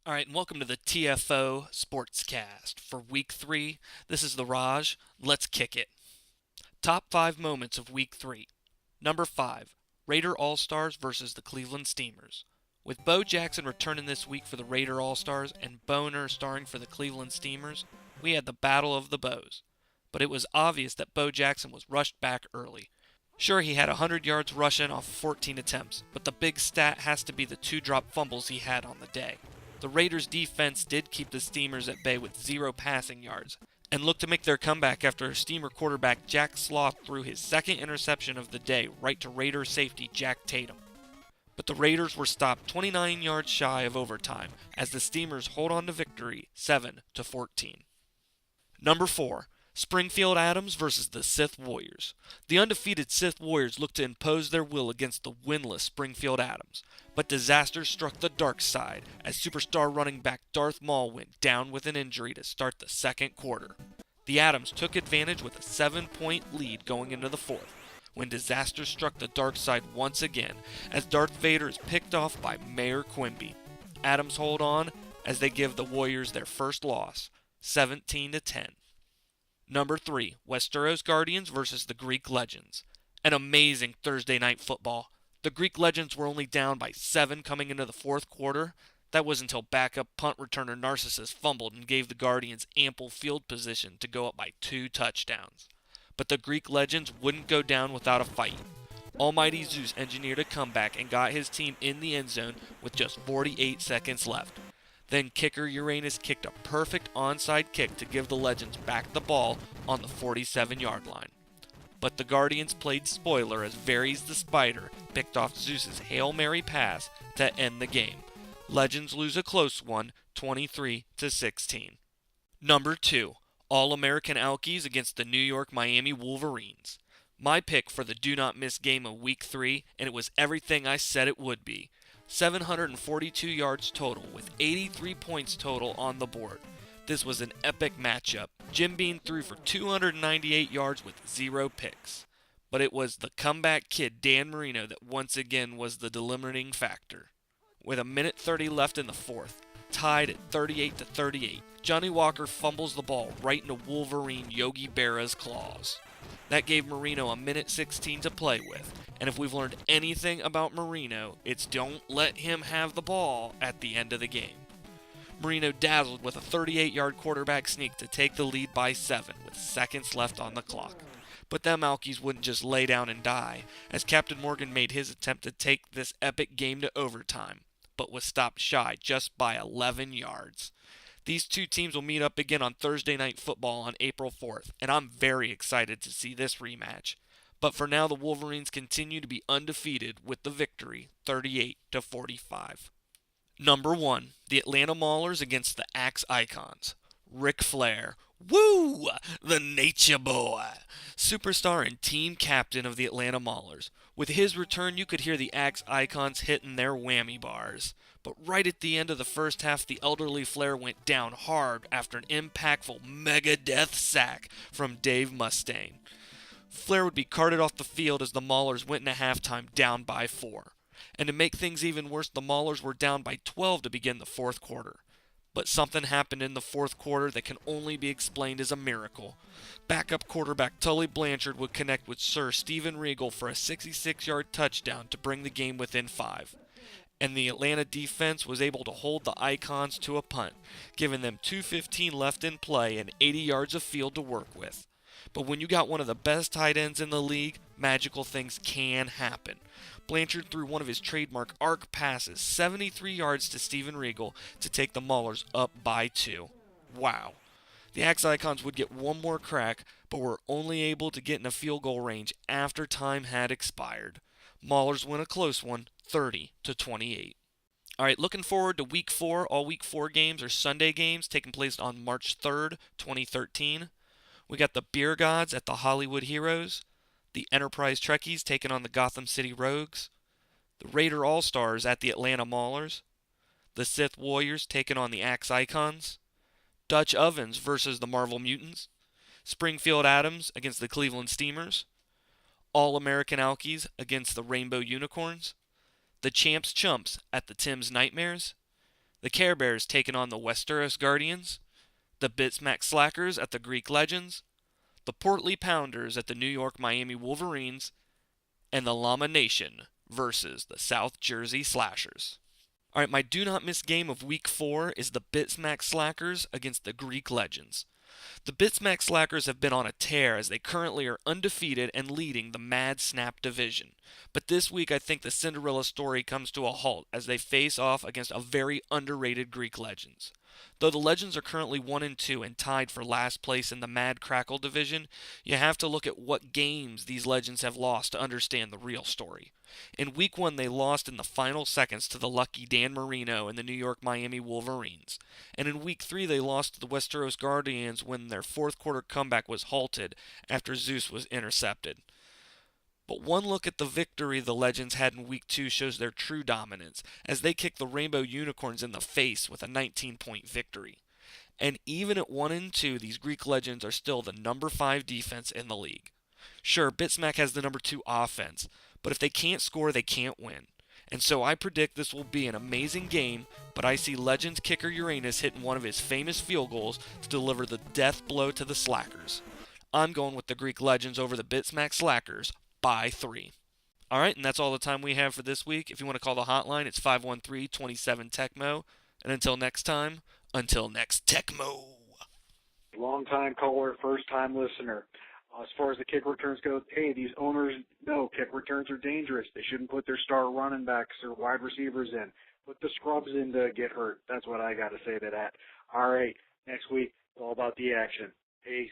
All right, and welcome to the TFO SportsCast. For week 3, this is the Raj. Let's kick it. Top 5 moments of week 3. Number 5, Raider All-Stars versus the Cleveland Steamers. With Bo Jackson returning this week for the Raider All-Stars and Boner starring for the Cleveland Steamers, we had the Battle of the Bows. But it was obvious that Bo Jackson was rushed back early. Sure, he had 100 yards rushing off 14 attempts, but the big stat has to be the 2 drop fumbles he had on the day. The Raiders' defense did keep the Steamers at bay with 0 passing yards, and looked to make their comeback after Steamer quarterback Jack Sloth threw his second interception of the day right to Raiders safety Jack Tatum. But the Raiders were stopped 29 yards shy of overtime as the Steamers hold on to victory 7-14. Number 4, Springfield Adams versus the SITH Warriors. The undefeated SITH Warriors looked to impose their will against the winless Springfield Adams, but disaster struck the dark side as superstar running back Darth Maul went down with an injury to start the second quarter. The Adams took advantage with a 7-point lead going into the fourth, when disaster struck the dark side once again as Darth Vader is picked off by Mayor Quimby. Adams hold on as they give the Warriors their first loss, 17-10. Number 3, Westeros Guardians versus the Greek Legends. An amazing Thursday night football. The Greek Legends were only down by 7 coming into the fourth quarter. That was until backup punt returner Narcissus fumbled and gave the Guardians ample field position to go up by 2 touchdowns. But the Greek Legends wouldn't go down without a fight. Almighty Zeus engineered a comeback and got his team in the end zone with just 48 seconds left. Then kicker Uranus kicked a perfect onside kick to give the Legends back the ball on the 47-yard line. But the Guardians played spoiler as Varys the Spider picked off Zeus's Hail Mary pass to end the game. Legends lose a close one, 23-16. Number 2, All-American Alkies against the New York Miami Wolverines. My pick for the do not miss game of week 3, and it was everything I said it would be. 742 yards total, with 83 points total on the board. This was an epic matchup. Jim Beam threw for 298 yards with 0 picks. But it was the comeback kid Dan Marino that once again was the delimiting factor. With a minute 30 left in the fourth, tied at 38-38, Johnny Walker fumbles the ball right into Wolverine Yogi Berra's claws. That gave Marino a minute 16 to play with, and if we've learned anything about Marino, it's don't let him have the ball at the end of the game. Marino dazzled with a 38-yard quarterback sneak to take the lead by 7 with seconds left on the clock. But them Alkies wouldn't just lay down and die, as Captain Morgan made his attempt to take this epic game to overtime, but was stopped shy just by 11 yards. These two teams will meet up again on Thursday Night Football on April 4th, and I'm very excited to see this rematch. But for now, the Wolverines continue to be undefeated with the victory, 38-45. Number 1, the Atlanta Maulers against the Axe Icons. Ric Flair. Woo! The Nature Boy. Superstar and team captain of the Atlanta Maulers. With his return, you could hear the Axe Icons hitting their whammy bars. But right at the end of the first half, the elderly Flair went down hard after an impactful Megadeth sack from Dave Mustaine. Flair would be carted off the field as the Maulers went into halftime down by 4. And to make things even worse, the Maulers were down by 12 to begin the fourth quarter. But something happened in the fourth quarter that can only be explained as a miracle. Backup quarterback Tully Blanchard would connect with Sir Steven Regal for a 66-yard touchdown to bring the game within 5. And the Atlanta defense was able to hold the Icons to a punt, giving them 2:15 left in play and 80 yards of field to work with. But when you got one of the best tight ends in the league, magical things can happen. Blanchard threw one of his trademark arc passes 73 yards to Steven Regal to take the Maulers up by 2. Wow. The Axe Icons would get one more crack, but were only able to get in a field goal range after time had expired. Maulers win a close one, 30-28. All right, looking forward to Week 4. All Week 4 games are Sunday games taking place on March 3rd, 2013. We got the Beer Gods at the Hollywood Heroes, the Enterprise Trekkies taking on the Gotham City Rogues, the Raider All-Stars at the Atlanta Maulers, the Sith Warriors taking on the Axe Icons, Dutch Ovens versus the Marvel Mutants, Springfield Adams against the Cleveland Steamers, All-American Alkies against the Rainbow Unicorns, the Champs Chumps at the Tim's Nightmares, The Care Bears taking on the Westeros Guardians, the Bitsmack Slackers at the Greek Legends, the Portly Pounders at the New York Miami Wolverines, and the Llama Nation versus the South Jersey Slashers. Alright, my do not miss game of week 4 is the Bitsmack Slackers against the Greek Legends. The Bitsmack Slackers have been on a tear as they currently are undefeated and leading the Mad Snap division. But this week I think the Cinderella story comes to a halt as they face off against a very underrated Greek Legends. Though the Legends are currently 1-2 and tied for last place in the Mad Crackle division, you have to look at what games these Legends have lost to understand the real story. In week 1 they lost in the final seconds to the lucky Dan Marino and the New York Miami Wolverines. And in week 3 they lost to the Westeros Guardians when their fourth quarter comeback was halted after Zeus was intercepted. But one look at the victory the Legends had in week 2 shows their true dominance, as they kicked the Rainbow Unicorns in the face with a 19-point victory. And even at 1-2, these Greek Legends are still the number 5 defense in the league. Sure, Bitsmack has the number 2 offense, but if they can't score, they can't win. And so I predict this will be an amazing game, but I see Legends kicker Uranus hitting one of his famous field goals to deliver the death blow to the Slackers. I'm going with the Greek Legends over the Bitsmack Slackers by 3. Alright, and that's all the time we have for this week. If you want to call the hotline, it's 513-27-TECMO. And until next time, until next TECMO. Long time caller, first time listener. As far as the kick returns go, hey, these owners know kick returns are dangerous. They shouldn't put their star running backs or wide receivers in. Put the scrubs in to get hurt. That's what I got to say to that. All right, next week, it's all about the action. Peace.